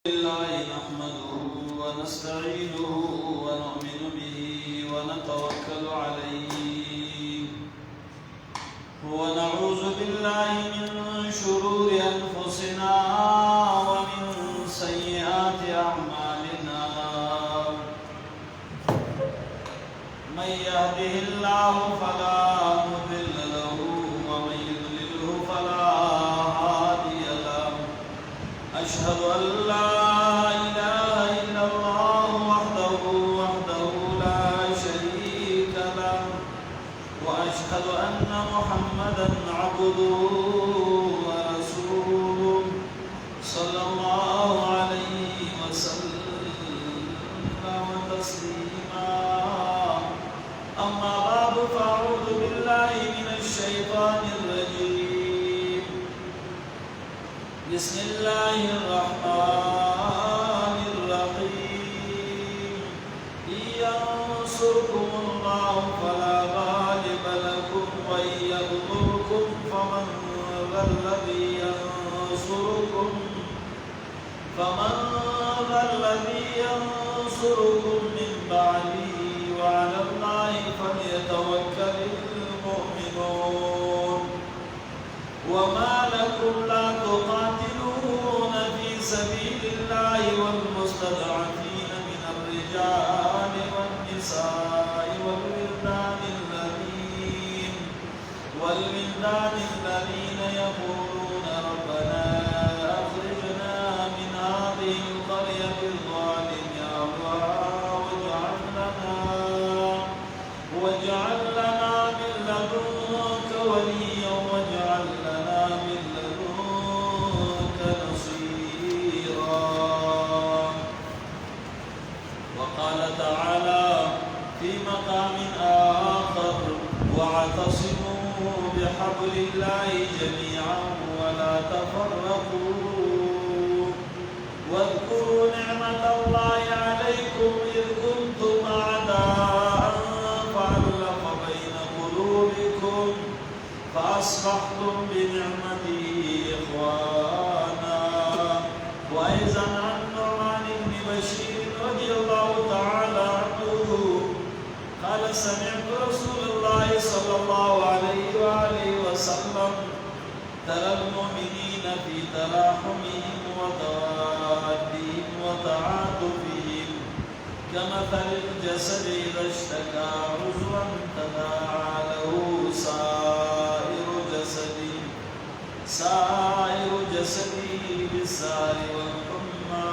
لله نحمده ونستعينه ونؤمن به ونتوكل عليه ونعوذ بالله من شرور أنفسنا ومن سيئات أعمالنا من يهده الله فلا مضل له ومن يضلله فلا هادي له أشهد أن لا إله إلا الله وحده لا شريك له وأشهد أن محمدا عبده ورسوله صلى الله عليه وسلم تسليما أما بعد فأعوذ بالله من الشيطان الرجيم بسم الله الرحمن الرحيم إن ينصركم الله فلا غالب لكم وإن يغضركم فمن ذا الذي ينصركم من بعده وعلى الله فليتوكل المؤمنون وما لكم لا تقاتلون في سبيل الله والمستضعفين من الرجال والنساء والولدان الذين يقولون ربنا أخرجنا من هذه القرية الظالم أهلها واجعل لنا من لدنك وليا واجعل لنا من لدنك نصيرا وقال تعالى في مقام آخر واعتصموا بحبل الله جميعا ولا تفرقوا واذكروا نعمة الله عليكم إذ كنتم أعداء فألف بين قلوبكم فأصبحتم بنعمته إخوانا وأيضا عن نعمان بن بشير رضي الله تعالى عنه قال سمعت رسول الله صلى الله عليه وآله وسلم ترى المؤمنين في تراحمهم وتوادهم وتعاطفهم كمثل الجسد إذا اشتكى عضوا تداعى له سائر جسده بالسهر والحمى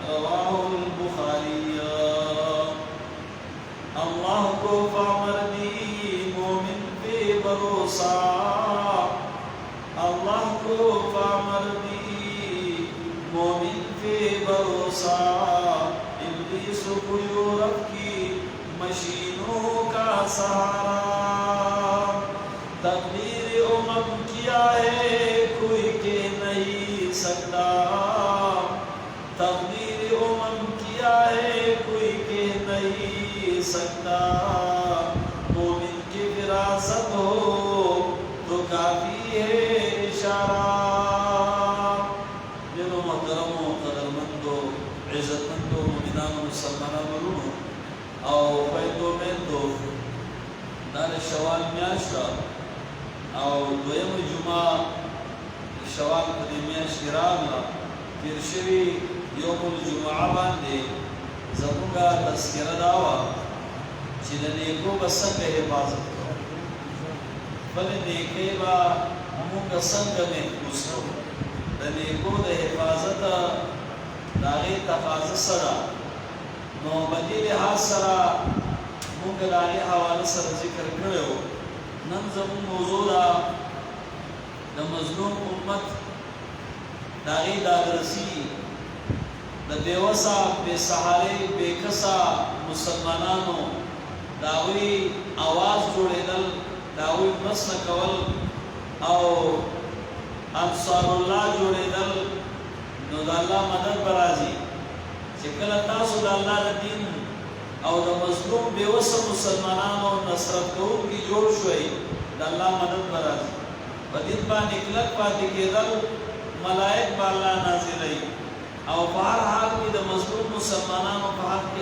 رواه البخاري الله کو فامرنی مومن پہ بھروسہ اللہ کو فامرنی مومن پہ بھروسہ ابلیس کو یورپ کی مشینوں کا سہارا تقدیر امم کیا ہے کوئی کہہ نہیں سکتا تقدیر امم کیا ہے کوئی کہہ نہیں سکتا مومن کی فراست ہو تو کافی ہے اشارہ جنو محترم و قدرمندو عزتمندو مومنان و مسلمانانو او فیدو مندو دار شوال میاشتا او دویم جمعه شوال پدی میاشتی راغلا تیر شوی یوم الجمعه باندې زمونږه تذکره دا وه چې د نیکو به څنګه حفاظت کوو بلې نیکۍ به موږ څنګه محفوظ کوو د نیکو د حفاظت د هغې تقاضه څه ده نو په دې لحاظ سره موږ د هغې حواله سره ذکر کړی و نن زموږ موضوع ده د مظلوم امت د هغې دادرسي د بیوسا بے سہارے بے کسا مسلمانانو داوی آواز جوړېدل داوی مرسته کول او انصار الله جوړېدل نو د الله مدد به راځي چې کله تاسو د الله د دین او د مظلوم بیوسه مسلمانانو نصرت کوونکي جوړ شوئ د الله مدد به راځي په دین باندې کلک پاتې کېدل ملائک به الله نازلوي او په هر حال کې د مظلوم مسلمانانو په حق کې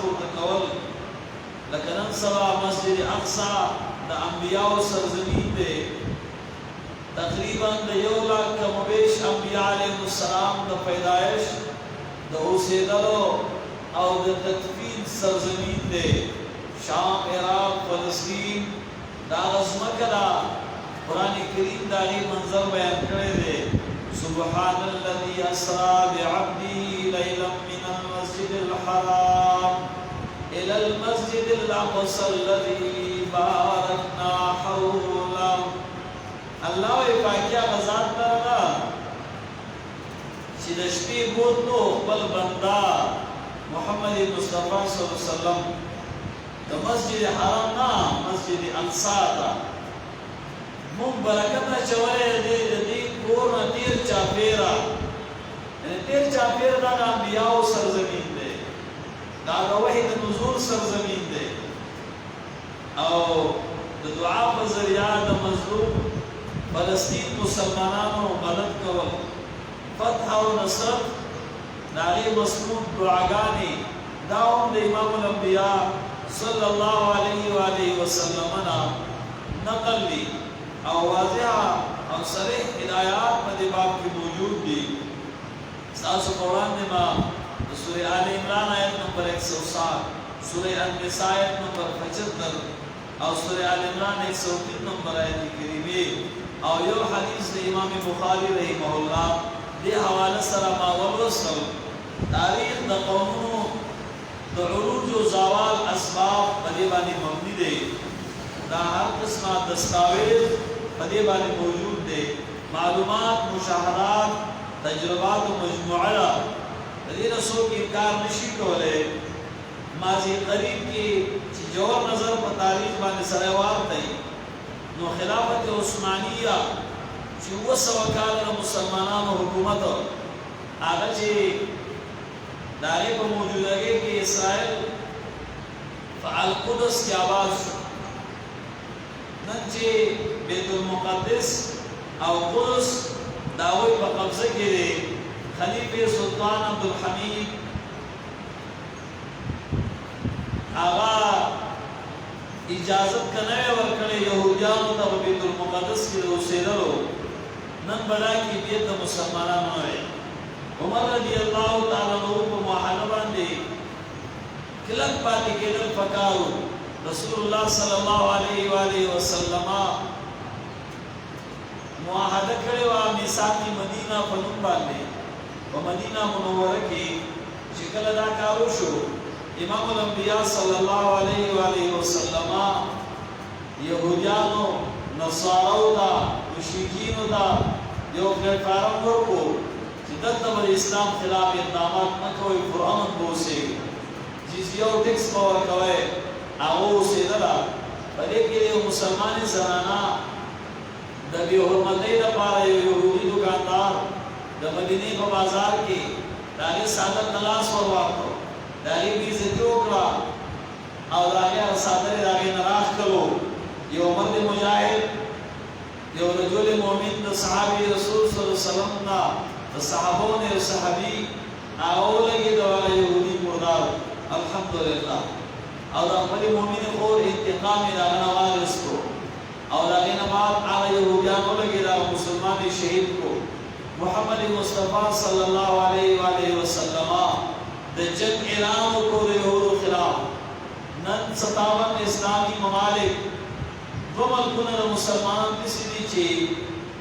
پورته کول. لکه نن سبا مسجد اقصی د انبیاء سرزمین دی. تقریبا د 1 لاکھ کم و بیش انبیاء علیهم السلام د پیدایش د اوسېدلو او د تدفین سرزمین دی. شام، عراق، فلسطین دا غزمکه دا قرآن کریم دا غي منظر بیان کړی دی. سبحان الذي اسرى بعبده ليلا من المسجد الحرام الى المسجد الاقصى الذي باركنا حوله. الله وی پاکیا غزاد درنا چې د شپې بوتلو خپل بندا محمد مصطفی صلی الله علیه وسلم د مسجد حرام نه مسجد اقصی ته مون برکت چوره دې کور نه تیر چاپیرا یعنی تیر چاپیرا دا انبیاء سرزمین دی. دا د وحی د نزول سرزمین دی او د دعا په ذریعہ د مظلوم فلسطین مسلمانانو مدد کول، فتح او نصرت داغی مسنود دعاگانی دا هم د امام الانبیاء صلی اللہ علیہ وآلہ وسلم نقل لی او واضح او صریح ہدایات په دې باب کې موجود دي. تاسو قرآن نے ما سورہ آل عمران آیت نمبر 107، سورہ النساء آیت نمبر 75 او سورہ آل عمران 103 نمبر آیت کریمه او یو حدیث د امام بخاری رحمه الله دې حواله سره ما ولوسل. تاریخ د قومونو د عروج او زوال اسباب په دې باندې مبني دي. دا هر قسمه دستاویز په دې باندې موجود دي. معلومات، مشاهدات، تجربات مجموعه د دې نه څوک انکار نشي کولای. ماضی قریب کې چې جوړ نظر په تاریخ باندې سره وارته نو خلافت عثمانیه چې 200 کال مسلمانانو حکومت هغه چې داغه په موجودګۍ کې اسرائیل فعال قدس کې آباد شو. نن چې بیت المقدس او قدس داوی په قبضه کې دی. خلیفه سلطان عبدالحمید هغه اجازت کنه ورکړي يهوديانو ته بیت المقدس کې اوسېدلو. نن بلا کې بیت مسلمانانو وي. عمر رضی الله تعالی عنہ په معاهده باندې کلک پاتې کېدل پکارو. رسول الله صلی الله علیه و آله وسلم معاهده کړې و میثاق مدینه په نوم باندې په مدینه منوره کې چې کله دا کارو شو امام الانبیاء صلی الله علیه و آله وسلم يهوديانو نصارو دا مشرکینو دا یو پلیټفارم ورکو چې دلته د اسلام خلاف اقدامات نه کوي، قرآن بوسي جزیه او ټیکس پاور کوي او سیدلا په دې کې یو مسلمان زنانا د بیا حرمتۍ لپاره یو يهودي دکاندار د مدینې په بازار کې داغه ساده تلاش ورواکو داغه بیزتی وکړه او داغه ساده داغه نراش کړو. یو مرد مجاهد یو رجل مؤمن د صحابي رسول صلی الله علیه وسلم نا د صحابو نه صحابي او لګي دا يهودي مردار الحمدلله او دا خپل مؤمن خور انتقام دا نه وارثو او دا نه بعد هغه يهوديانو لګي دا مسلمان شهید کو. محمد مصطفی صلی الله علیه و آله وسلم د جنگ اعلان کو د يهودو خلاف. نن 57 اسلامي ممالک دو ملکونه د مسلمانانو کسی دي چې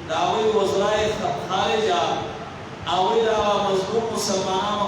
داوی وزرای خارجه او دا مظلوم مسلمانانو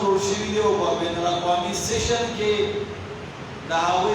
جوړ شوی دی او په بین الاقوامي سیشن کې داوی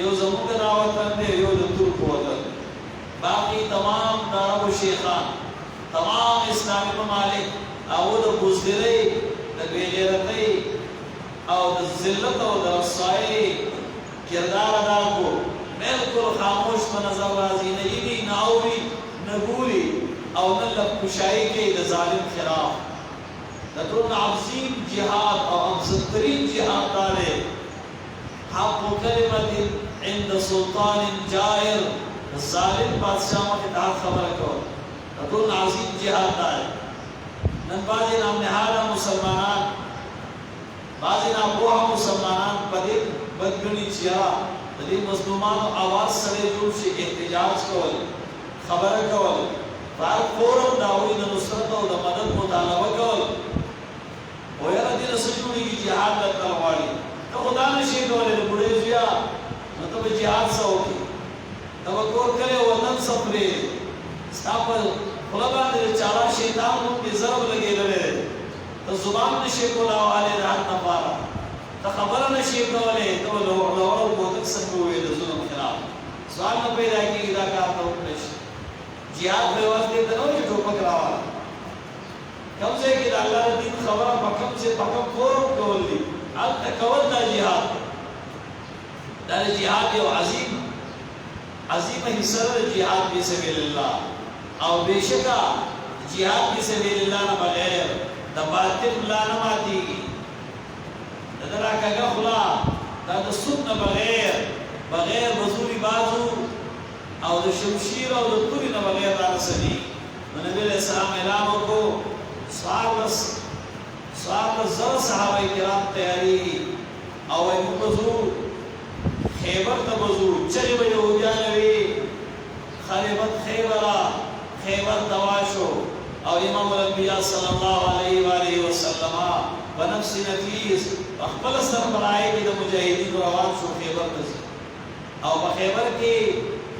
یو زموږ د وطن دی، یو د ترکو وطن، باقي تمام د عربو شیخان، تمام اسلامي ممالک او د بزدلۍ د بېغیرتۍ او د ذلت او د رسوایۍ کردار ادا کو. بالکل خاموش په نظر راځي، نه یې نه اوري نه ګوري او نه لپشاهي کوي د ظالم خلاف. د ټول عظیم جهاد او افضلترین جهاد دا دی حق کلمت عند سلطان جائر. ظالم بادشاہ مخې ته خبره کو د ټول عظیم جهاد دا دی. نن بعضی نامنهاده مسلمانان بعضی ناپوهه مسلمانان په دې بدګني چې د دې مظلومانو اواز سره جوړ شي احتجاج کول خبره کول هر فورم داوی د نصرت او د مدد مطالبه کول او یاره دې رسول جوړیږي جهاد لته غواړي ته خدا نشي کولای د بډې زیا نو ته جهاد سره وکړي توکل کړي وطن سپري ستاپل خلبان دې چاړه شیطان نو په ضرب لګېدل ته زبان نشي کولای راحت نه پاره ته خبره نشي کولای ته لوړو بوتک څنګه وې د ظلم خلاف سوال نه پیدا کیږي دا کار ته وکړي jihad په واسطه ته نو ټوپک راوړل کوم ځای کې د الله دین خبره پکم چې پکم فورم کول دي الته کول دا jihad دا jihad یو عظیم حصہ د jihad په سبیل الله او بشکا jihad په سبیل الله نه بغیر د باطل لا نه ماتيږي دغه کاغه خلا دا د سود نه بغیر وزوري بازو او د شمشیر او د توري نه بغیر راسدي نبی علیہ السلام اعلان وکړو صحابه صحابه کرام تیاری او ایوبزو خیبر ته بزو چې به یهودیان وی خریبت خیبر دواشو او امام الانبیاء صلی الله علیه و آله وسلم بنفس نفیس خپل سربراهی کې د مجاهدینو روان شو خیبر ته او په خیبر کې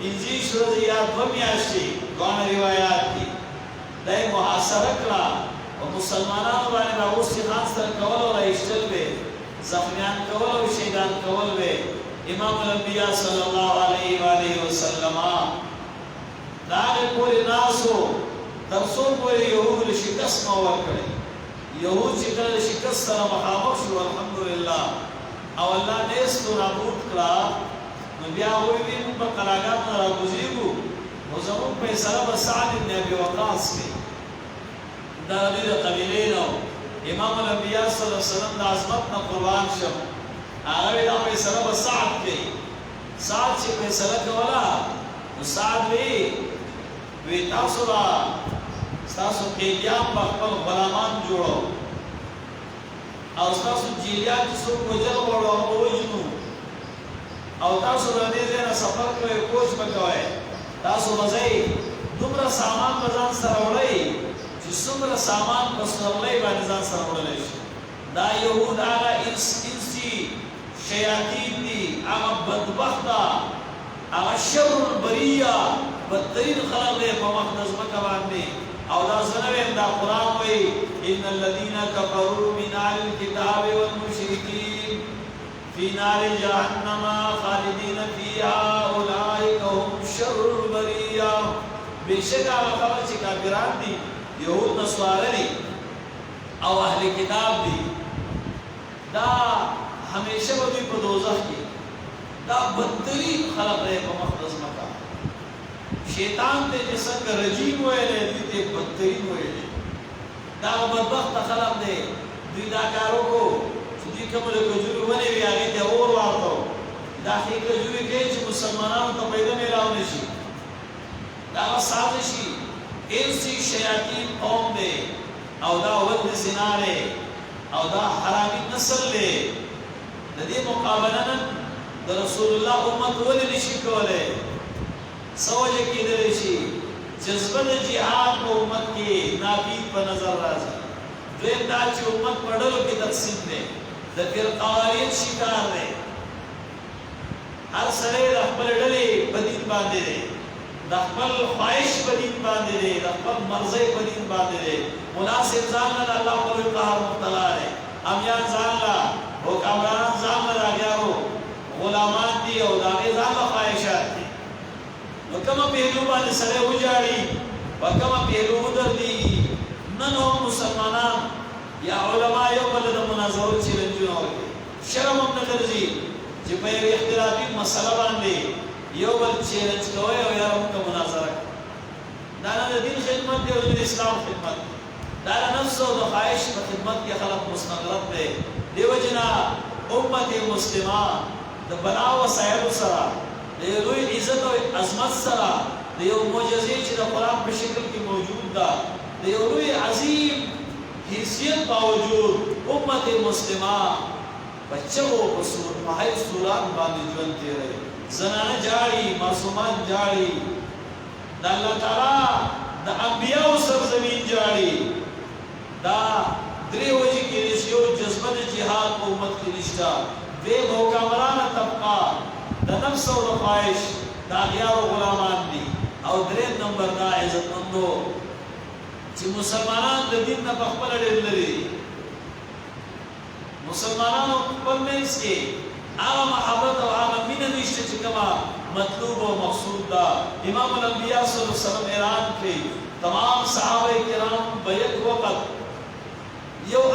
انځي شروع یا په میاشتې غوڼه روایت دي د محاصره کړه او مسلمانانو باندې راوستي خان سره کول او ایشتل به زخمیان کول او شهیدان کول به امام الانبیاء صلی الله علیه و آله وسلم دا پوری ناسو ترسو پوری یهود شکست نو ورکړي یهود چې کله شکست سره مخامخ شو الحمدلله او الله دې ستو نابود کړه نو بیا وی په قلاګات را گزریږو او زموږ فیصله به سعد بن ابي وقاص کې دا د قبیلې نو امام الانبیاء صلی الله علیه وسلم د عظمت نه قربان شو هغه دا فیصله به سعد کې سعد چې فیصله کوله نو سعد وی تاسو قیدیان په خپل غلامان جوړو او تاسو جیلیان چې څوک وجل غواړو هغه ووژنو او تاسو د دې ځای نه سفر کوئ کوچ به کوئ تاسو به ځئ دومره سامان به ځان سره وړئ چې څومره سامان په سورلۍ باندې ځان سره وړلی شي دا یهود هغه انسي شیاطین دي هغه بدبخته هغه شر البریه بدترین خلق دی په مخ د ځمکه باندې او دا زنویم دا قرآن وی ان الذين كفروا من اهل الكتاب والمشركين في نار جهنم خالدين فيها اولئك هم شر البريه بشکا خبر چې کافران دي يهود نصارى دي او اهل کتاب دي دا همیشه به په دوزخ کې دا بدترین خلق دی په مخ د ځمکه شیطان ته چې څنګه رجیم ویلې دي ته بدترین ویلې دا بدبخت خلق دی دوی دا کارو کو چې دې کومه کجوري ونی وی هغه ته اور ورته دا هیڅ کجوري کې چې مسلمانانو ته پیدا نه راوړي شي دا سازشي انسي شیاطین قوم دی او دا ود زناره او دا حرامي نسل دی د دې مقابله نن د رسول الله امت ولې نشي کولای سوجه کېدلی شي جذبه د جهاد په امت کې ناپید په نظر راځي دویم دا چې امت په ډلو کې تقسیم دی د فرقواریت شکار دی هر سړی د خپل ډلې په دین باندې دی د خپل خواهش په دین باندې دی د خپل مرضۍ په دین باندې دی مناسب ځان له الله په قهر مبتلا دی امیان ځان له حکمران ځان له راغیارو غلامان دي او د هغې ځان له خواهشات دي نو کومه پهلو باندې سړی وجاړي په کومه پهلو ودرېږي نن هم مسلمانان یا علما یو بل د مناظرو چیلنجونه ورکوي شرم هم نه ګرځي چې په یوې اختلافي مسله باندې یو بل چیلنج کوئ او یاره موږ مناظره دا نه د دین خدمت دی او د اسلام خدمت دی دا د نفس او د خواهش په خدمت کې خلق مستغرق دی دیو جنا امت مسلمه د بنا وسایلو سره د یو لوی عزت او عظمت سره د یو معجزې چې د قرآن په شکل کې موجود ده د یو لوی عظیم جنسیت باوجود امت مسلمہ بچو بسور پہائی سوران باندې ژوند تیری زنانه جاړي معصومان جاړي دا الله تعالی د انبیاء سرزمین جاړي دا درې وجې کې یو جذبه د جهاد په امت کې نشته دې حکمرانه طبقه د نفس او د خواهش دا غیار غلامان دي او درې نمبر دا عزتمندو چې مسلمانان د دین نه په خپل ډېر لري مسلمانانو خپل منځ کې هغه محبت او هغه مینه نشته چې کومه مطلوب او مقصود ده امام الانبیاء صلی الله علیه وسلم اعلان کړي تمام صحابه کرام په یک وخت یو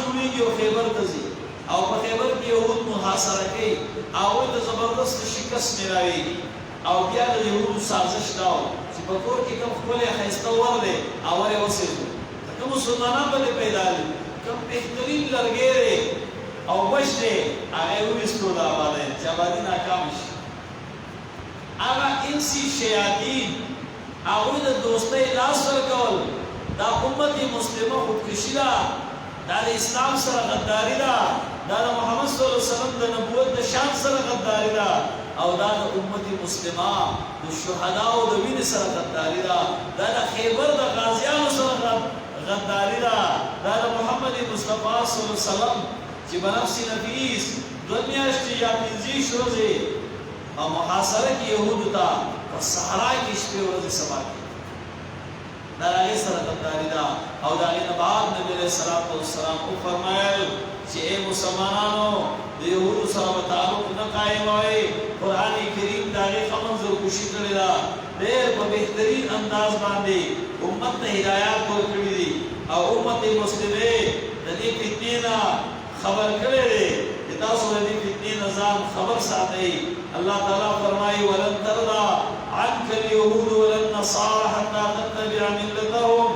جوړیږي او خیبر ته ځي او په خیبر کې یهود محاصره کوي او د زبردست شکست ملاوي او بیا د یهودو سازش داو چې په کور کې کوم خپل خیسته ورده او یې وسېږي کوم مسلمانان باندې پیدا دي کوم بهترین لرګي او وشته هغه وستو دا باندې چې باندې ناکام شي هغه انسي شیاطین او د دوستۍ لاس ورکول دا امت مسلمه خودکشي ده دا د اسلام سره غداری ده دا د محمد صلی الله علیه وسلم د نبوت د شان سره غداری ده او دا د امت مسلمه د شهدا او د وینې سره غداری ده دا د خیبر د غازیانو سره غداری ده دا د محمد مصطفی صلی الله علیه وسلم چې بنفس نفیس دنیاشتې یا پنځه ورځې او محاصره کې يهودو ته په صحرا کې شپې ورځې سبا دا هغه سره غداری ده او دا غي نه بعد نبی علیہ الصلوۃ والسلام او فرمایل چې اے مسلمانانو د يهودو سره تعلق نه قائم وای قران کریم دا غي خمنځو کوشش کړی دا ډېر په بهترین انداز باندې امت ته هدایت ورکړي دي او امت مسلمه د دې فتنه خبر کړي دي چې تاسو د دې فتنې نظام خبر ساتئ الله تعالی فرمایي ولن ترضى عنك اليهود ولا النصارى حتى تتبع ملتهم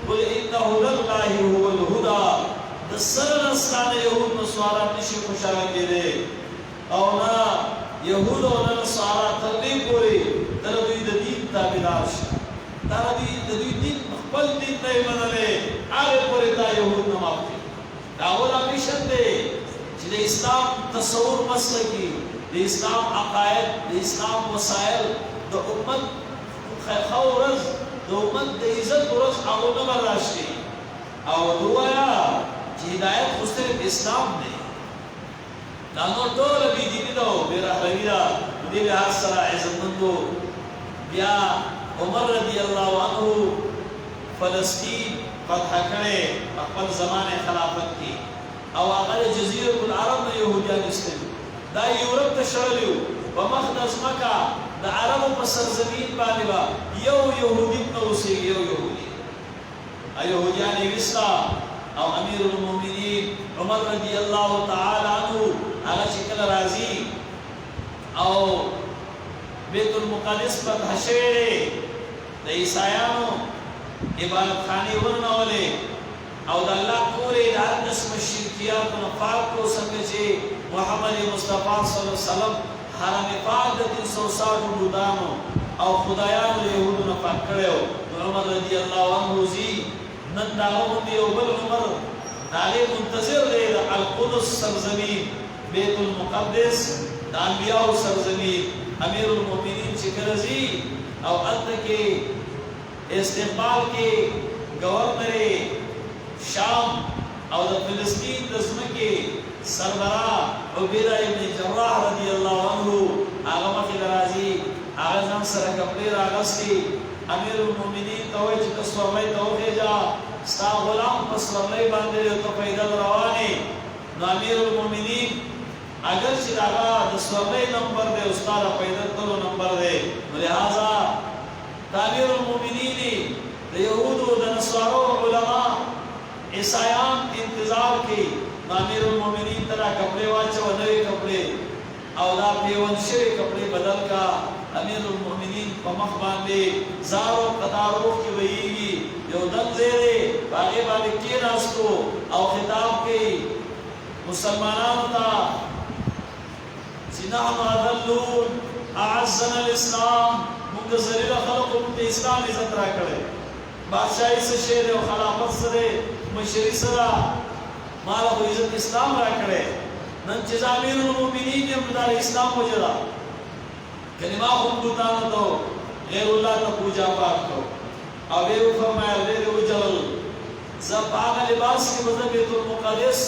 قل ان هدى الله هو الهدى د سره نسخه يهود نصارى نشي خوشاله کېده او نه يهود او نصارى تر دې پورې تر دوی د دین تابعدار شي دا د دوی دین خپل دین نه منلې هغه پورې دا يهود نه مافي دا ولا مشن دی چې د اسلام تصور مسلکی د اسلام عقاید د اسلام وسایل د امت خورز د امت د عزت ورځ هغه نه براشي او دوایا چې هدایت خو صرف اسلام دی دا نو ټول به دي نو به راهوي دا دې له سره عزتمندو بیا عمر رضی الله عنه فلسطین فتح کړي خپل زمانه خلافت کې او هغه جزیره العرب نه يهوديان استلو دا یورپ ته شړلیو په مقدس مکه د عربو په سرزمین باندې یو يهودي نو اوسېږي یو يهودي يهوديان وستا او امیر المؤمنین عمر رضی الله تعالی عنہ هغه چې کله راځي او بیت المقدس فتح شوی د عیسایانو عبادت خانه ورنولې او د الله کورې د هر قسم شرکیات نه پاک کو څنګه چې محمد مصطفی صلی الله علیه وسلم حرم پاک د 360 بودانو او خدایانو يهودو نه پاک کړو عمر رضی الله عنه زی نن دا هم یو بل عمر هغه منتظر دی د القدس سرزمین بیت المقدس د انبیاء سرزمین امیر المؤمنین چې کرزی او الته کې استقبال کې گورنر شام او د فلسطین د ځمکې سربراہ عبیدہ ابن جراح رضی الله عنه هغه مخې راځي هغه ځان سره کپڑے راغستي امیر المؤمنین ته وایي چې تاسو وایي ته وګورئ ستا غلام پس ورلې باندې ته پیدل رواني نو امیر المؤمنین اگر چې هغه د سورلې نمبر دی استاد پیدل تلو نمبر دی لہذا امیر المؤمنین د يهودو د نصارو علما عیسایان انتظار کی امیر المؤمنین ترا کپڑے واچو نوې کپڑے او دا پیون شوی کپڑے بدل کا امیر المؤمنین په مخ باندې زارو قطارو کې ویږي یو دم زیره باغې باندې کې ناستو او خطاب کوي مسلمانانو ته چې نحن اذلون اعزنا الاسلام موږ ذلیل خلق ته اسلام عزت را کړی بادشاہي سے شیر او خلافت سره مشري سره مال خو عزت اسلام را کړي نن چې امیر المؤمنین یم د اسلام وجدا کلمه هم بوتانو ته غیر الله ته پوجا پاک کو او ویو فرمایا ویو جلل زباغ لباس کی وجہ بیت المقدس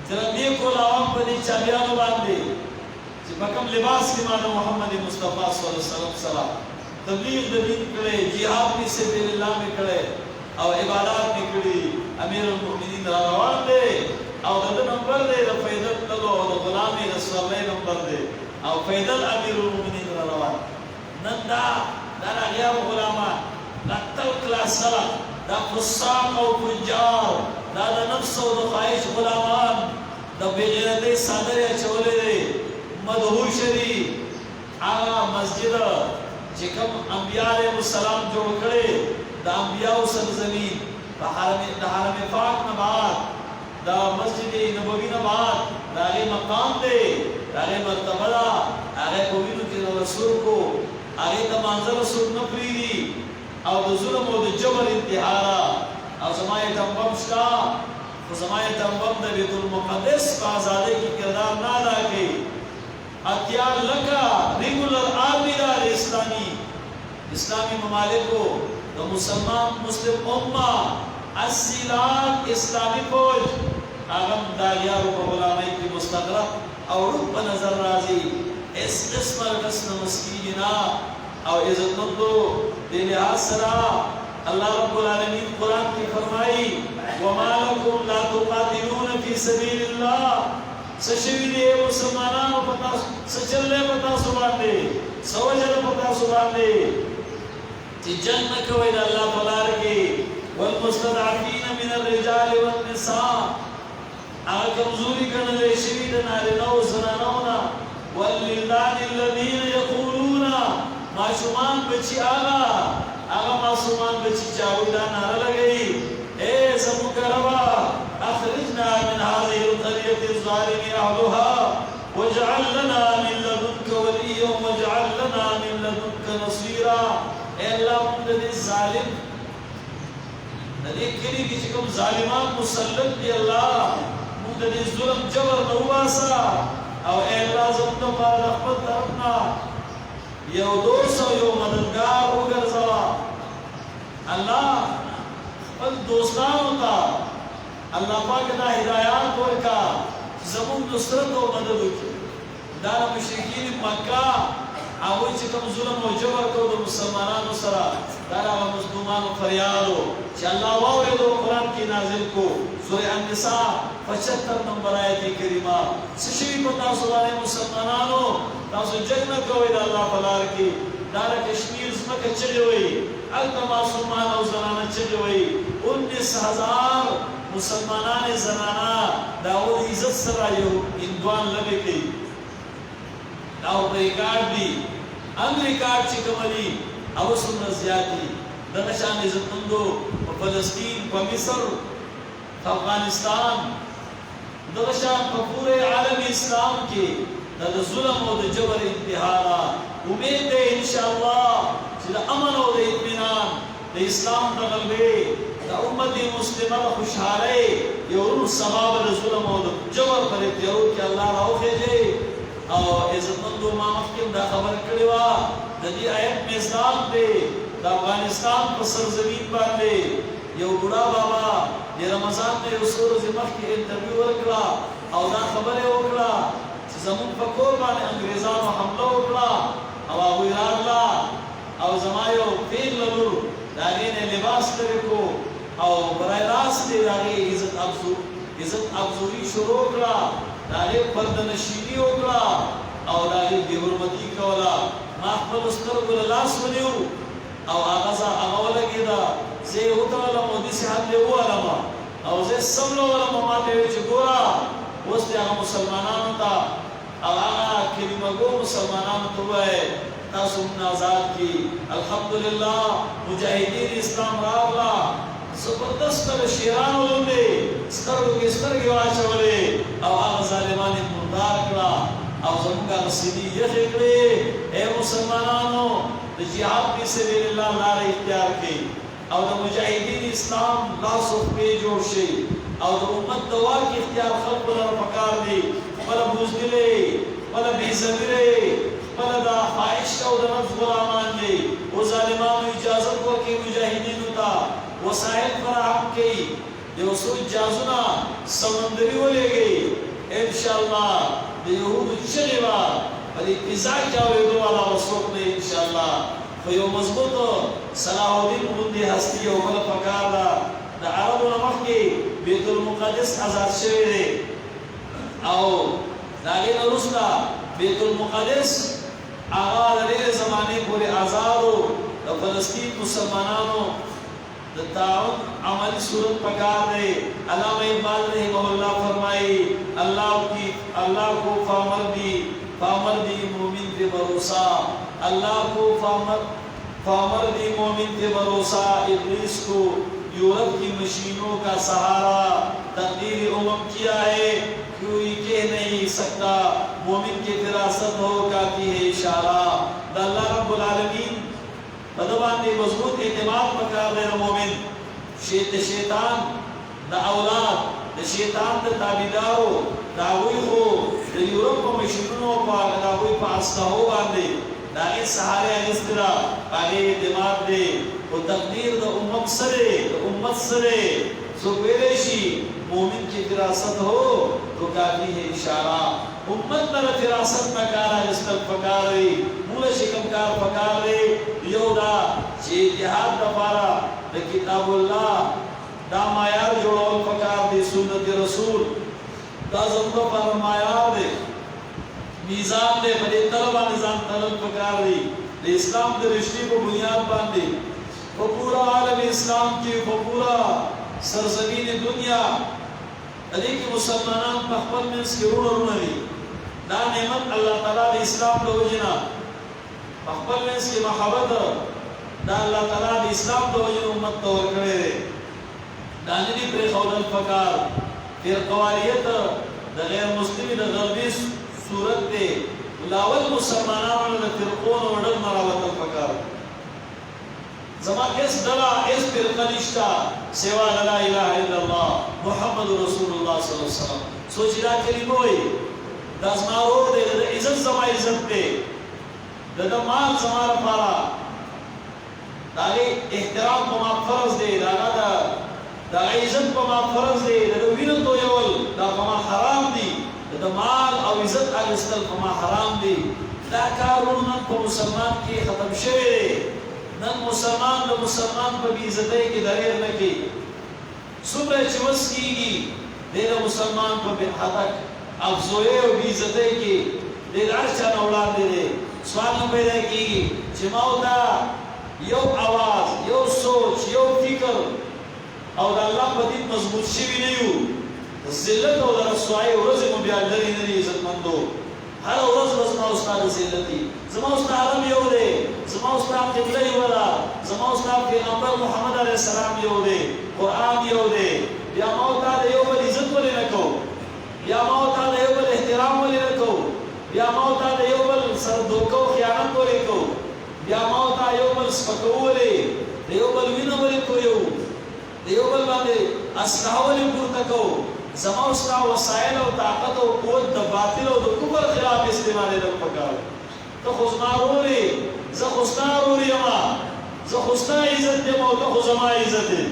تربی کو لاوم په دې چابيانو باندې چې پکم لباس کی مانو محمد مصطفی صلی الله علیه وسلم سره تبلیغ د دین کړي jihad په سبیل الله می کړي او عبادت می کړي امیر المؤمنین را روان دي او د نمبر دی د فیضل لګو او د غلامي رسول الله نمبر دی او فیضل امیر المؤمنین را روان نن دا غیر غلامان دا تل کلاس سره دا فساق او فجار دا د نفس او د خواهش غلامان د بغیرتۍ صادره چولې دي مدهوش دي هغه مسجد چې کوم انبیاء علیهم السلام جوړ کړي د انبیاء سرزمین د حرم پاک نه بعد دا مسجد نبوی نه بعد دا غي مقام دی دا غي مرتبه ده هغه په وینو کې رسول کو هغه د منظر رسول نه پریدي او د ظلم او د جبر انتحارا او زمایه تنبم شتا او زمایه تنبم د بیت المقدس په آزادۍ کې کردار نه ادا کړي اتیا لکا ریگولر آرمی دا اسلامی ممالکو دا مسلم امہ 80 لاکھ اسلامی فوج اغم دالیارو پا غلامی کی مستقرق او روح پا نظر رازی اس قسم القسم مسکینینا او عزت مندو دل آسرا اللہ رب العالمین قرآن کی فرمائی وَمَا لَكُمْ لَا تُقَاتِلُونَ فِي سَبِيلِ اللَّهِ سشوی دے مسلمانانو پتا سچلے پتا سباندے سوجل پتا سباندے چی جنگ نکوئی دا اللہ پلار کی والمستضعفین من الرجال والنساء آگا کمزوری کنلے شوی دا نارنو زنانونا واللدان الذین یقولون معشومان بچی آگا معصومان بچی چاوی دا نارا لگئی اے زمو کربا اخرجنا من هذه القرية الظالم أهلها واجعل لنا من لدنك وليا واجعل لنا من لدنك نصيرا اے اللہ مدد الظالم ندیک کلی کی چکم ظالمان مسلط دی اللہ مدد الظلم جبر نواسا او اے اللہ زمدو پار رحمت طرفنا یو دوست و یو مددگار اگر زوا اللہ پل دوستان ہوتا اللہ پاک دا ہدایات ورکا زمون نصرت و مدد کی دارا مشرکین مکہ آوئی چکم ظلم و جبر کو دا مسلمانانو سرا دارا مظلومان و فریادو چی اللہ واوردو قرآن کی نازل کو سورہ النساء 75 نمبر آیت کریمہ سشوی پتا سوانے مسلمانانو تاسو جنگ نکوئی دا اللہ پلار کی دارا کشمیر زمکہ چلی ہوئی التا معصومان او زنانا چلی ہوئی 19,000 مسلمانان زنانا داود عزت سرا یو اندوان لبے کی داود ریکارڈ دی ام ریکارڈ چکملی او سن زیادی دغشان عزت مندو پا فلسطین پا مصر پا افغانستان دغشان پا پورے عالم اسلام کی دا ظلم و دا جبر انتحارا امید دے انشاءاللہ چی دا امن و دا اطمینان دا اسلام دا غلبے دا امت مسلمہ دا خوشحالے یورو سباب دا ظلم و دا جبر پر اتیارو کی اللہ راو خیجے او عزت مندو ما مخکم دا خبر کڑیوا دا دی آیت میزدان دے دا افغانستان پر سرزمین باندے یو بڑا بابا دی رمضان دے رسول زمخ کی انٹرویو ورکلا او دا خبر وکلا چی زمون پا کوربان انگریزان و حملہ وکلا او آگوی راگلا او زمایو پیغ لگو داغین لباس لرکو او برای راست دی داغی عزت افزوری شروع کلا داغی پردنشینی وکلا او داغی بی حرمتی کولا ما اخبر استرگو للاس ونیو او آغازا اغاولگی دا زی ہوتوالم و دیسی حد لیو علما او زی سملو علما ماتے ویچی گورا وسط آغا مسلمانانو تا او آغا کلمگو مسلمانانو تو ہے تاسو من آزاد کی الحمدللہ مجاہدین اسلام راولا زبردست شیرانو لندے سترگو کی سترگی واچا ولے او آغا ظالمانی مردار کلا او زمانگا رسیدی یخکلے اے مسلمانانو جہاد پی سبیل اللہ لارہ اختیار کی او د مجاهدین اسلام لاس او پی جوړ شي او د امت دوا کې اختیار خلق لپاره پکار دی بل بوزدلې بل بیزمره بل د خواهش او د نفس غلامان دي او ظالمانو اجازه ورکړي مجاهدینو ته وسایل فراهم کړي یو څو جازونه سمندري ولېږي ان شاء الله د يهودو چغوا په دې فضا کې اورېدو والا وسوک نه ان شاء الله خو یو مضبوط صلاح الدین غوندې هستی یو بل پکار ده د عربو نه مخکې بیت المقدس آزاد شوی دی او د هغې نه وروسته بیت المقدس هغه د ډېرې زمانې پورې آزاد و د فلسطین مسلمانانو د تعاون عملی صورت پکار دی علامہ اقبال رحمہ اللہ فرمائی اللہ کو فامر دی مومن پہ بھروسہ اللہ کو فامر دی مومن پہ بھروسہ ابلیس کو یورپ کی مشینوں کا سہارا تقدیر امم کیا ہے کوئی کہہ نہیں سکتا مومن کی فراست ہو کافی ہے اشارہ دا اللہ رب العالمین بدبان دی مضبوط اعتماد پکار دے مومن شیطان دا اولاد دا شیطان دا تابیدارو دا ہوئی خو دا یورپ پا مشنونو پا دا ہوئی پا اسلحو باندے دا این سہارے اگسترا آگے اعتماد دے و تقدیر دا امت سرے سو پیرشی مومن کی فراست ہو تو کافی ہے اشارہ امت نر فراست نکارا استل پکار رہی مولا شکم کار پکار رہی یو دا چی اتحاد دا پارا دا کتاب اللہ دا معیار جوڑول پکار دی سنت رسول دا زمدہ پارا معیار دی میزان دے بڑے طلبہ نظام طلب پکار دی دی اسلام دی رشتی کو بنیاد باندی وہ پورا عالم اسلام کی وہ پورا سرزمین دنیا ادھے کی مسلمانان پخبر میں اس کے رونا دی دا نعمت اللہ تعالیٰ دی اسلام دو جنا پخبر میں اس کی محبت دا اللہ تعالیٰ دی اسلام دو جنا امت طور کرے دے دانجنی پر خودل پکار پھر قوالیت دا غیر مسلمی دا غربی صورت دے لاول مسلمانان دا فرقون وردن مراوت پکار زمان اس دلا اس فرقنشتا سوا لا الہ الا اللہ محمد رسول اللہ صلی اللہ علیہ وسلم سوچی دا کلموئی دا زمارو دے دا عزت زمان عزت دے دا مال زمان پارا دا احترام پا ما فرض دے دا عزت پا ما فرض دے دا وینن تو یول دا پا ما حرام دی دا مال او عزت آگستل پا ما حرام دی دا کارون نن پا مسلمان کی ختم شوی دے نن مسلمان دا مسلمان پا بی عزتی کی دریر نکی سمرے چوس کی گی دے دا مسلمان پا بی حتک افزوئے و بی عزتی کی دے دا عرچان اولاد دے دے سوال نہ پیدا کی چماو دا یو آواز یو سوچ یو فکر او دا اللہ پا دید مضبوط شوی نیو ذلت او دا رسوائی ورز مبیاد دری نری عزت مندو ہر ورز زما استاد ذلتی زما استاد عالم یو دے زما استاد قبلہ یو دا زما استاد پیغمبر محمد علیہ السلام یو دے قرآن یو دے یا موتا دا یو بل عزت ولی نکو یا موتا دا یو بل احترام ولی نکو یا موتا دا یو بل سردوکو خیانت ولی کو یا موتا یو بل سپکو ولی دا یو بل وین ولی کو یو دا یو بل باندے اسلحہ ولی پورتا کو زما استاد وسائل او طاقت او قوت د باطل او د کفر خلاف استعمال د پکار ته خو زماروري زه خو ستاروري ما زه خو ستا عزت دې او ته خو زما عزت دې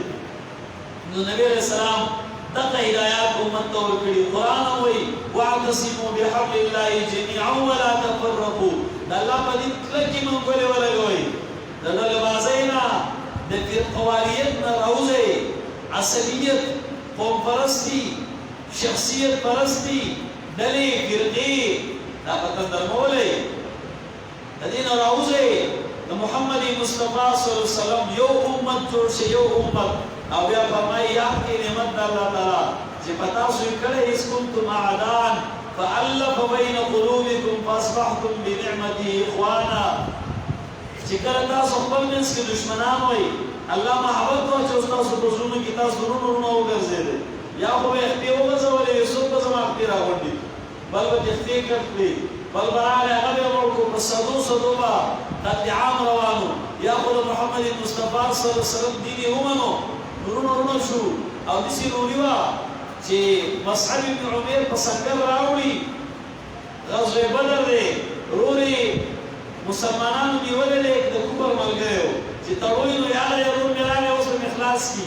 نو نبی علیہ السلام دغه هدایات امت ته ورکړي قران وایي واعتصموا بحبل الله جميعا ولا تفرقوا د الله په دې کلکې مونږ ولګوي د لبازینا د فرقواریت نه راوځي عصبیت قوم پرستی شخصیت پرستی دلی فرقی دا پتن درمولی دین راوزی دا محمد مصطفیٰ صلی اللہ علیہ وسلم یو امت جوڑ سے یو امت او بیا فرمائی یا کی نعمت دا اللہ تعالی جی پتا سوئی کرے اس کنتم اعدان فألف بین قلوبکم فاصبحتم بنعمتی اخوانا چی کرتا سخبر منس کی دشمنان ہوئی اللہ محبت تو چوستا سو بزرون کی تاس درون رونا ہو گر زیدے یا خوب اختی ہو گا زوالے یسوب بزم اختی را گوندی بل با اختی کرتی بل برای غبی روڑکو پس صدو با قتل عام روانو یا خود محمد مصطفی صلی اللہ علیہ وسلم دینی ومنو نورونو شو او دسی نوری وا چې مصعب ابن عمیر په سنگر راوړي غزوه بدر دی روري مسلمانانو نیولې د کوبر ملګریو چې تړوي نو یاره یې رور میرانه اوس په اخلاص کی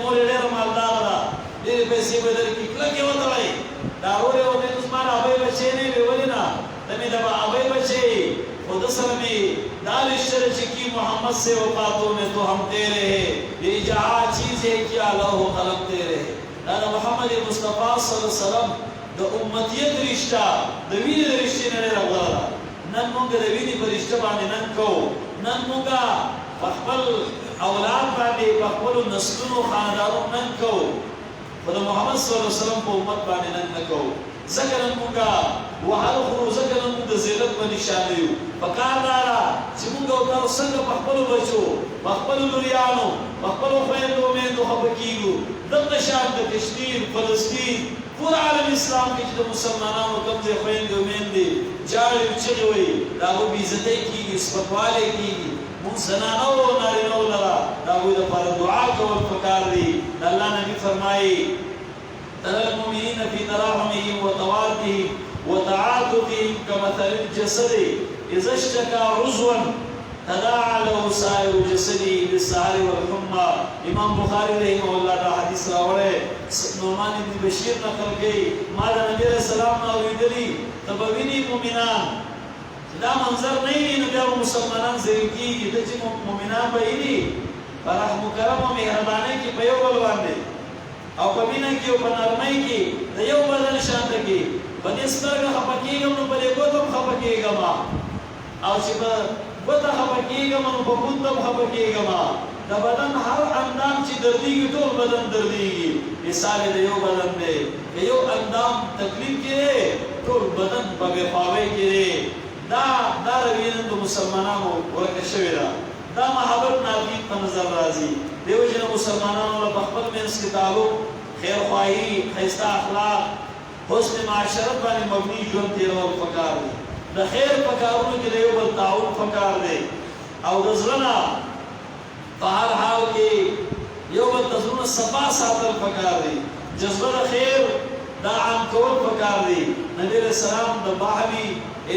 مور ډېر مالدار ده ډېر پیسې بدل کی کله کې وته دا رور یو د عثمان ابي بچي نه ویولینا تمه دا ابي بچي خود سره می دال شرچ کی محمد سے وفاتوں میں تو ہم تیرے ہیں یہ جہاں چیزیں کیا لوح قلم تیرے ہیں دا محمد مصطفی صلی اللہ علیہ وسلم د امتیت رشتہ د وینې رشتې نه راغلا نن موږ د وینې په رشتہ باندې نن کو نن موږ خپل اولاد باندې خپل نسلونو خاندانو نن کو د محمد صلی الله علیه وسلم په امت باندې نن کو ذکر موږ وحال خو ذکر موږ د زیرت په نشانه یو پکار دارا چې موږ او تاسو څنګه په خپل بچو په خپل لوريانو په خپل خويندو مېندو خپکیږو دغه شان د کشمیر فلسطین پورا عالم اسلام کې چې د مسلمانانو کمزې خويندو مېندې جاړي چغې وي دا به عزتۍ کیږي سپکوالی کیږي مونږ زنانو نارینهو لره د هغوی دپاره دعا کول پکار دي د الله نبي فرمایي ترى المؤمنين في تراحمهم وتوادهم وتعاطفهم كمثل الجسد إذا اشتكى عضوا تداعى له سائر جسده بالسهر والحمى امام بخاری رحمه الله دا حدیث راوړی نعمان بن بشیر نقل کوي ما د نبی علیہ السلام نه اورېدلي ته به ویني مؤمنان دا منظر نه وي نو بیا مسلمانان ذهن کېږي ته چې مؤمنان به ویني په رحم و کرم او مهربانۍ کې په یو بل باندې او په مینه کې او په نرمۍ کې د یو بدن شانته کې په دې سترګه خفه کېږم نو په دې ګوتو هم خفه کېږم او چې په ګوته خفه کېږم نو په ګوتو هم خفه کېږم د بدن هر اندام چې دردېږي ټول بدن دردېږي مثال د یو بدن دی د یو اندام تکلیف کې دی ټول بدن په بېخوابۍ کې دی دا رویه د مسلمانانو ورکه شوې ده دا محبت ناقید په نظر راځي دیو جن مسلمانانو له خپل منځ کې تعلق خیر خواهی ښایسته اخلاق حسن معاشرت باندې مبني ژوند تېرول پکار دی د خیر په کارونو کې د یو بل تعاون پکار دی او د زړه نه په هر حال کې یو بل ته زړونه صفا ساتل پکار دی جذبه د خیر دا عام کول پکار دی نبی علیہ السلام د باهوي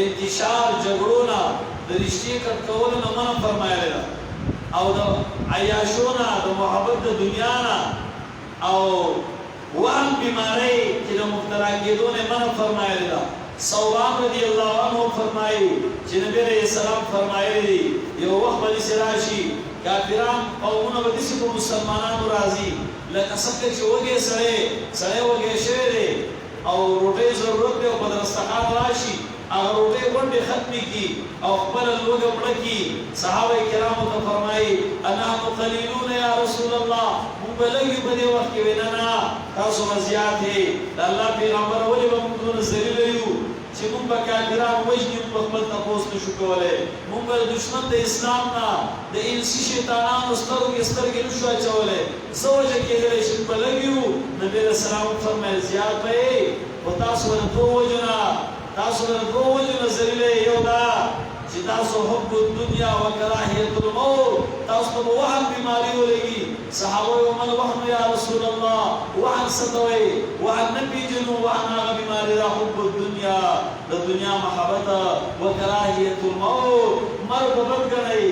انتشار جګړونه د رشتې کټ کولو نه منع فرمایلی ده او د عیاشونه د محبت د دنیا نه او وهم بیماری چې د مبتلا کېدو نه منع فرمایلی ده ثوبان رضی الله عنه فرمایي چې نبی علیہ السلام فرمایلی دي یو وخت به داسې راشي کافران قومونه به داسې په مسلمانانو راځي لکه څنګه چې وږی سړی وږی شوی دی او روټۍ ضرورت دی او په دسترخوان راشي هغه روټۍ غونډې ختمې کړي او خپله لوږه مړه کړي صحابه کرامو ته فرمایي انحن قلیلون یا رسول الله موږ به لږ یو په دې وخت کې وایي نه تاسو به زیات یې د الله پیغمبره ولې به موږ دونه ذلیله یو چې موږ به کافران وژني موږ به خپل تپوس نه شو کولی موږ به دشمن د اسلام نه د انسي شیطانانو سترګو کې سترګې نه شو اچولی څه وجه کېدلی چې موږ به لږ یو نبي علیه السلام وفرمیل زیات به یې خو تاسو به د دوو وجو نه ذلیله یو دا چې تاسو حب الدنیا و کراهیت الموت تاسو ته وهم بیماری ولګي صحابه یې ومن وهم یا رسول الله وهم ستوي وهم نه پیژنو وهم هغه بیماری دا حب الدنیا د دنیا محبت و کراهیت الموت مرګ بد ګڼئ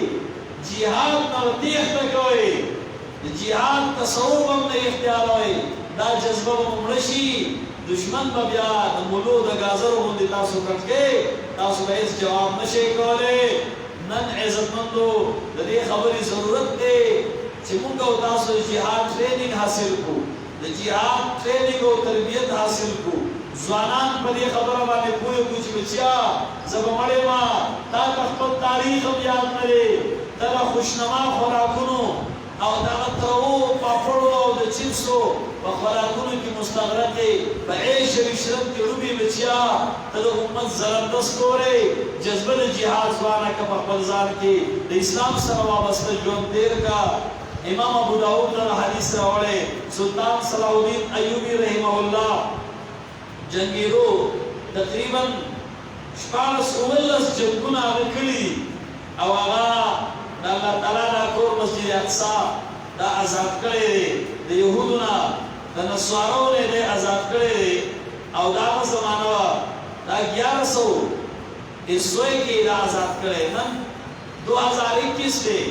جهاد نه تېښته کوئ د جهاد تصور هم نه اختیاروئ دا جذبه به مو مړه شي دشمن به بیا د مولو د ګازرو غوندې تاسو کټ کړئ تاسو به هېڅ جواب نشئ کولی نن عزتمندو د دې خبرې ضرورت دی چې موږ او تاسو د جهاد ټریننګ حاصل کړو د جهاد ټریننګ او تربیت حاصل کړو ځوانان په دې خبره باندې پوه کړو چې بچیا زه به مړ یم تا ته خپل تاریخ هم یاد نه دی دغه خوشنما خوراکونو او دغه ترو پاپړو او د چپسو په خوراکونو کې مستغرق دی په عیش او عشرت کې روبي بچیا ته د امت زرندست ګورې جذبه د جهاد ځوانه که په خپل ځان کې د اسلام سره وابسته ژوند تېر کا امام ابو داود دا حدیث راوړی سلطان صلاح الدین ایوبی رحمه الله جنګیرو تقریبا 14 جنګونه هغه کړي او هغه د الله تعالی دا کور مسجد اقصا دا آزاد کړی دی د یهودو نه د نصارو نه دی آزاد کړی دی او دا زمانه وه دا 1100 کې دا آزاد کړی نن 2021 دی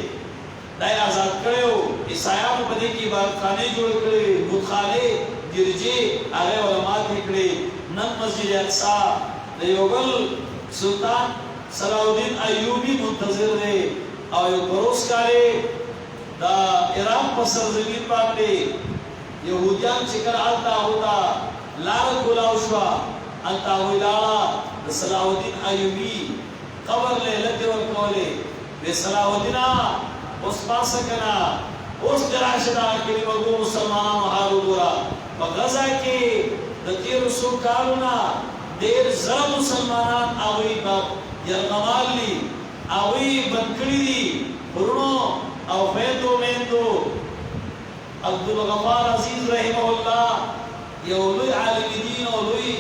دا آزاد کړی و عیسایانو په دې کې عبادتخانې جوړې کړې بتخانې ګرجې هغه علما یې کړې نن مسجد اقصا د یو بل سلطان صلاح الدین ایوبی منتظر دی او یو پروس کاری دا ایران په سرزمین باندې یهودیان چې کله هلته هغوته لاره کولاو شوه هلته هغوی لاړه د صلاح الدین ایوبي قبر له لکې ورکولې وی صلاح الدینه اوس پاسه که نه اوس دې راشه دغه کلمه ګو مسلمانانو حال وګوره په غزه کې د تېرو څو کالو نه ډېر زره مسلمانان هغوی په یرغمال دي هغوی بند کړي دي ورونو او خویندو میندو عبدالغفار عزیز رحمه الله یو لوی عالم دین او لوی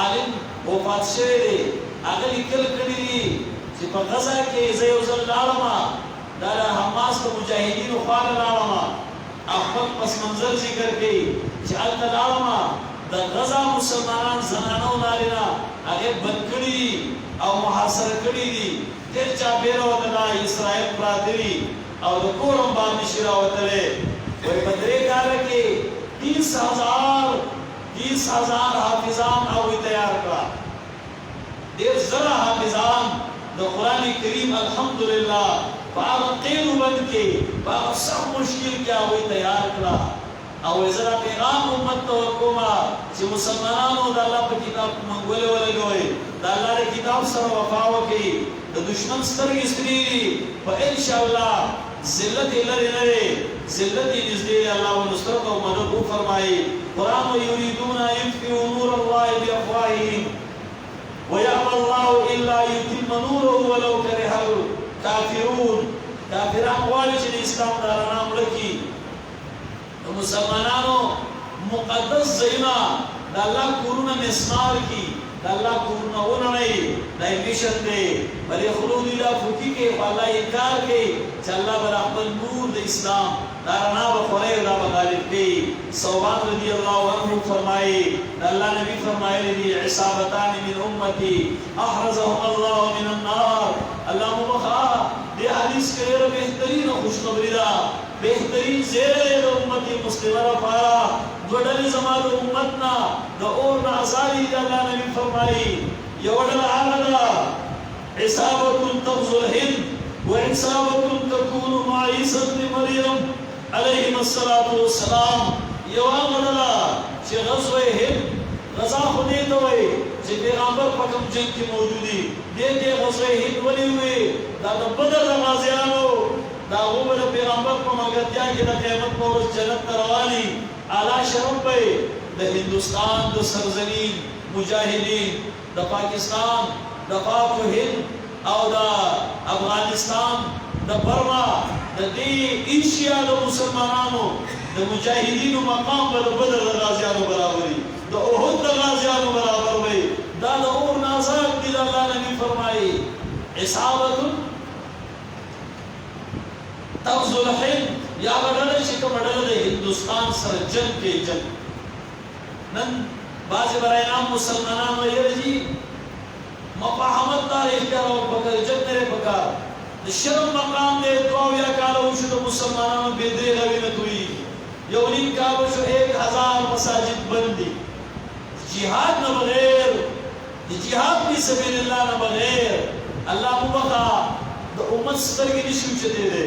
عالم وفات شوی دی هغه لیکل کړي دي چې په غزه کې زه یو ځل لاړم دا د حماس د مجاهدینو خواله لاړم خپل پس منظر ذکر کوي چې هلته لاړم د غزه مسلمانان زنانه او نارینه هغې بند کړي دي او محاصره کړي دي ډېر چاپېره ورته دا اسرائیل پراته دي او د کور هم باندې شي راوتلی وایي په 3 کاله کې 30,000 حافظان هغوی تیار کړه ډېر زره حافظان د قرآن کریم الحمدلله په هغه قیدو بند کې په هغه سخت مشکل کې هغوی تیار کړه او زه دا پیغام امت ته ورکوم چې مسلمانانو د الله په کتاب منګولې ولګوئ د الله د کتاب سره وفا وکړئ د دشمن سترګې سرې دي په انشاءالله ذلت یې لرې نه دی ذلت یې نږدې دی الله ونصرت او مدد وفرمایي قرآن یریدون یطفئوا نور الله بافواههم ویأبى الله الا یتم نوره ولو کرها الکافرون کافران غواړي چې د اسلام دا رڼا مړه کړي د مسلمانانو مقدس ځایونه د الله کورونه مسمار کړي د الله کورونه ونړوي دا یې مشن دی بلې خلود الله فوکي کوي خو الله انکار کوي چې الله به خپل نور د اسلام دا رڼا به خورئ دا به غالب کوي ثوبان رضی الله عنه فرمایي د الله نبي فرمایلی دي عصابتان من امتي احرزهم الله من النار الله مبخا دې حدیث کې ډېره بهترینه خوشخبري ده بهترین زیره د امت مسلمه لپاره دوه ډلې زما د امت نه د اور نه ازادي د الله نبي فرمایي یوه ډله هغه ده عصابة تغزو الهند وعصابة تكون مع عيسى ابن مريم عليهما الصلاة والسلام یو هغه ډله چې غزوه هند غزا خو دې ته وایي چې پیغمبر په کوم جنګ کې موجود دي دې کې غزوه هند ولې وي دا د بدر د غازیانو دا هغوی د پیغمبر په ملګرتیا کې د قیامت په ورځ جنت ته رواني اعلی شرف به د هندوستان د سرزمین مجاهدین د پاکستان د پاک هند او د افغانستان د برما د دې ایشیا د مسلمانانو د مجاهدینو مقام به د بدر د غازیانو برابر وي د احد د غازیانو برابر وي دا د اور نه آزاد دي د الله نبي فرمایي عصابة تغزو الهند یا بدله چې کومه ډله د هندوستان سره جنګ کې جنګ نن بعضې برایان مسلمانان ویل دي مفاهمت دار اختیار او پکار جنګ نه پکار د شرم مقام دی 2 کاله وشو د مسلمانانو بې درېغه وینه تویېږي 1.5 کال وشو 1000 مساجد بند دي جهاد نه بغیر د جهاد فی سبیل الله نه بغیر الله مبخا د امت سترګې نشي اوچتې دی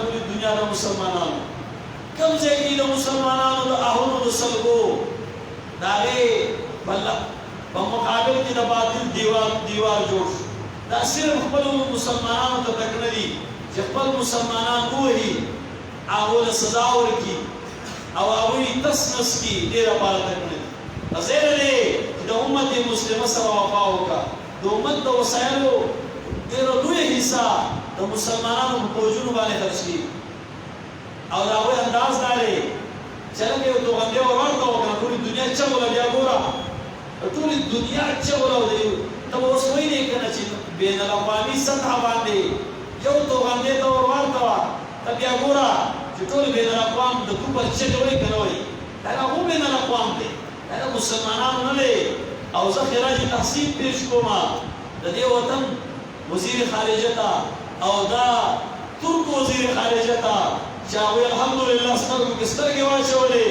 ټول دنیا د مسلمانانو کوم ځای کې د مسلمانانو د اهونو د سلګو داغه بل په مقابل کې د باطل دیوار جوړ دا صرف خپل مسلمانانو ته تکړه دي چې خپل مسلمانان وਹੀ هغه له سزا ورکړي او هغه تسنس کی ډیره پاره تکړه دي ازره د امت مسلمه سره وفا وکړه د امت د وسایلو ډېره لویه حصه د مسلمانانو په فوجونو باندې خرڅ کړي او د هغوی انداز دا دی چې لکه یو توغندی ور ورته وکړه ټولې دنیا چغوله بیا ګوره ټولې دنیا چغوله د ته اوس وایې نه کنه چې بین الاقوامي سطح باندې یو توغندې ته ور ورته وه ته بیا ګوره چې ټول بین الاقوام د کوپر چغې وایي که نه وایي دا هغو بین الاقوام دی دا مسلمانانو نه دی او زه خراج تحسین پیش کوم د دې وطن وزیر خارجه ته او دا ترک وزیر خارجه ته چې هغوی الحمدلله سترګو کې سترګې واچولې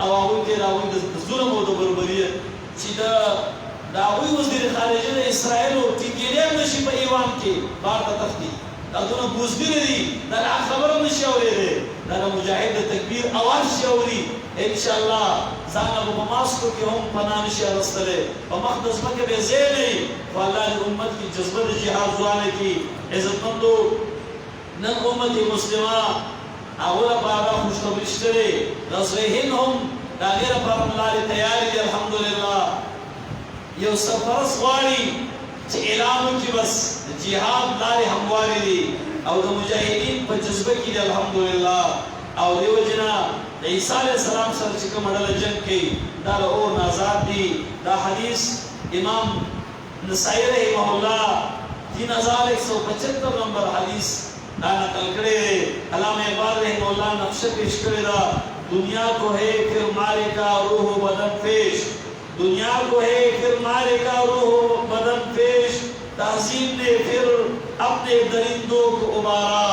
او هغوی کې د هغوی د ظلم او د بربریت چې د هغوی وزیر خارجه د اسرائیلو ټینګېدی هم نشي په ایوان کې بار ته تښتي دا دونه بوزدله دي دا د حق خبره هم نشي اورېدی دا د مجاهد د تکبیر اواز شي اوري انشاءالله ځان به په ماسکو کې هم پناه نشي اخیستلی په مخ د ځمکې به ځای نه وي خو الله دې امت کې جذبه د جهاد ځوانه کړي عزتمندو نن امت مسلمه هغو لپاره خوشخبري شته دی غزوه هند هم د هغې لپاره لارې تیارې دي الحمدلله یو سرپرست غواړي چې اعلان وکړي بس د جهاد لارې هموارې دي او د مجاهدین په جذبه کې دي الحمدلله او دې وجې نه د عیسی علیه السلام سره چې کومه ډله جنګ کوي دا له اور نه آزاد دي دا حدیث امام نسائی رحمه الله 3175 نمبر حدیث دا نقل کړی دی علامه اقبال رحمه الله نقشه پیش کړې ده دنیا کو ہے پھر مارے کا روح و بدن پیش دنیا کو ہے پھر مارے کا روح و بدن پیش تہذیب نے پھر اپنے درندوں کو ابارا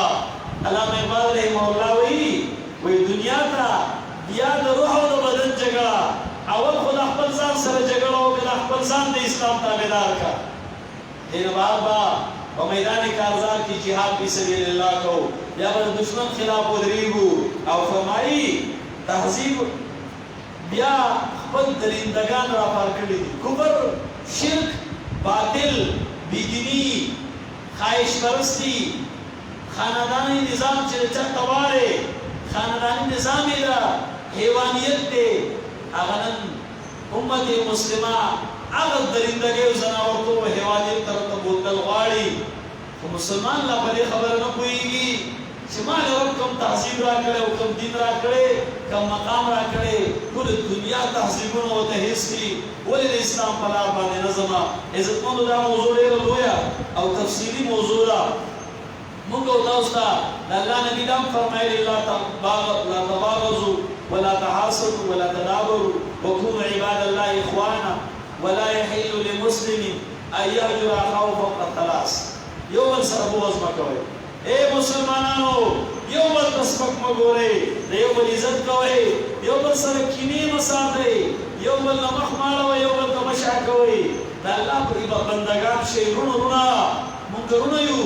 علامه اقبال رحمه الله وی دنیا تا بیا د روح او د بدن جګړه اول خو د خپل ځان سره جګړه وکړه د خپل ځان د اسلام تابعدار کا دین بابا په میدان کارزار کې جهاد فی سبیل الله کو یا به دشمن خلاف ودرېږو او فرمایي تهذیب بیا خپل درندگان راپار کړي دي کفر شرک باطل بیدینی خواهش پرستی خاندانی نظام چې چا تواره خاندانی نظام دا حیوانیت دی هغه نن امت مسلمه هغه درندګۍ او ځناورتوب او حیوانیت طرف ته بوتل غواړي خو مسلمان لا په دې خبره نه پوهېږي چې ما له رب کوم تهذیب راکړی او کوم دین راکړی کوم مقام راکړی ټول دنیا تهذیبونه ورته هېڅ دي ولې د اسلام په لار باندې نه ځمه عزتمندو دا موضوع ډېره لویه او تفصیلي موضوع ده مونږ او تاسو ته د الله نبي دا هم فرمایلي لا تباغضوا ولا تحاسدوا ولا تدابروا وكونوا عباد الله اخوانا ولا يحل لمسلم ان يهجر اخاه فوق الثلاث یو بل سره بغض مه کوئ اے مسلمانانو یو بل ته سپک مه ګورئ د یو بل عزت کوئ یو بل سره کینې مه ساتئ یو بل نه مخ مه اړوئ یو بل ته مه شا کوئ د الله په بندګان شئ رونه مونږ رونه یو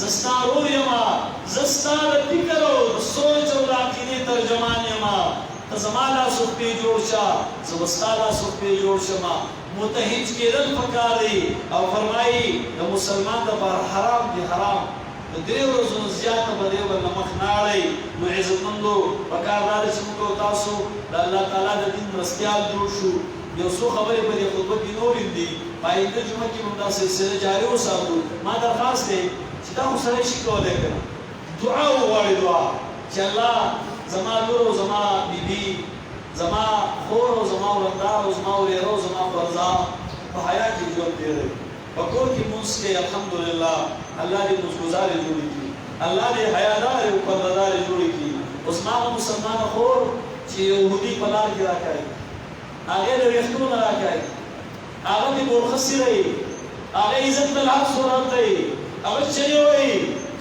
زه ستا ورور یمه زه ستا د فکر او د سوچ او د عقیدې ترجمان یمه ته زما لاسوک پې جوړ شه زه به ستا لاسوک پې جوړ شمه متحد کېدل پکار دی او فرمایي د مسلمان دپاره حرام دی حرام د درې ورځو نه زیاته به دی ورنه مخ نه اړئ نو عزتمندو پکار دا ده چې موږ او تاسو د الله تعالی د دین مرستیال جوړ شو یو څو خبرې په دې خطبه کې نورې دي په آینده جمعه کې به دا سلسله جاري وساتو ما درخواست دی چې دا خو سړی شي کولی که نه دعا وغواړي دعا چې الله زما لور او زما بیبي زما خور او زما ورندار او زما ورېره او زما فرزا په حیا کې ژوند تېروي په کور کې مونځ کوي الحمدلله الله دې مونځګزارې جوړې کړي الله دې حیادارې او پردهدارې جوړې کړي اوس ما به مسلمانه خور چې یهودي په لار کې راکوي هغې د ویښتو نه راکوي هغه دې ګورخه سیره وي هغه عزت ته لاس ورته هغه چغې وایي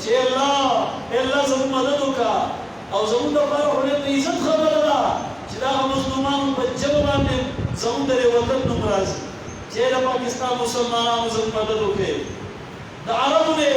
چې الله زموږ مدد وکړه او زموږ دپاره خو ډېر د عزت خبره ده چې دغه مظلومانو په ژبه باندې زموږ د دې وطن نوم راځي چې د پاکستان مسلمانانو زموږ مدد وکړي د عربو دی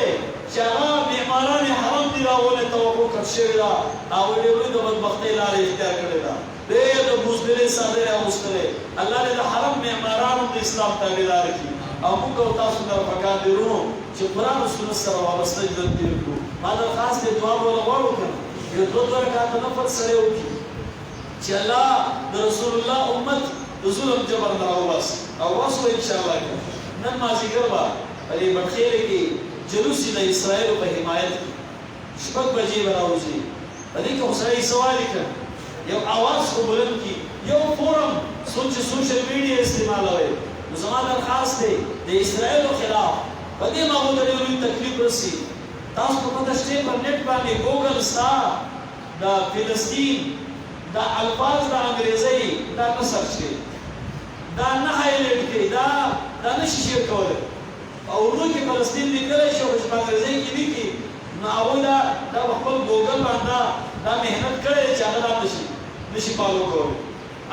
چې هغه معماران حرم دي راولې توقع کړ شوې ده هغوی ډېر لوی د بدبختۍ لارې اختیار کړې ده ډېر د بزدلۍ څادرې اغوستلې الله دې د حرم معمارانو د اسلام تابعدار کړي او موږ او تاسو ته پکار دی ورونو چې قرآن او سنت سره وابسته ژوند تېر کړو ما درخواست دی دعا به غواړو که یو دوه رکعاته نفل سړی وکړي چې الله د رسول الله امت د ظلم جبر نه راوباسي او واسو انشاءالله که نن مازدیګر به په دې بټخیلې کې جلوس د اسرائیلو په حمایت کې 6 بجې به راوځي په دې کې خو سړی څه وایي که یو اواز خو بلند کړي یو فورم څوک چې سوشل میډیا استعمالوي زما درخواست دی د اسرائیل خلاف په دې باندې ډېر لوی تکلیف رسي تاسو په پته شته په نت باندې ګوګل ستا د فلسطین دا الفاظ د انګریزي دا نه سرچ کړئ دا نه هایلایټ کړئ دا نشي شیر کولی او اردو کې فلسطین لیکلی شي او په انګریزي کې لیکي نو هغوی دا په خپل ګوګل باندې دا محنت کړی چې هغه دا نشي فالو کولی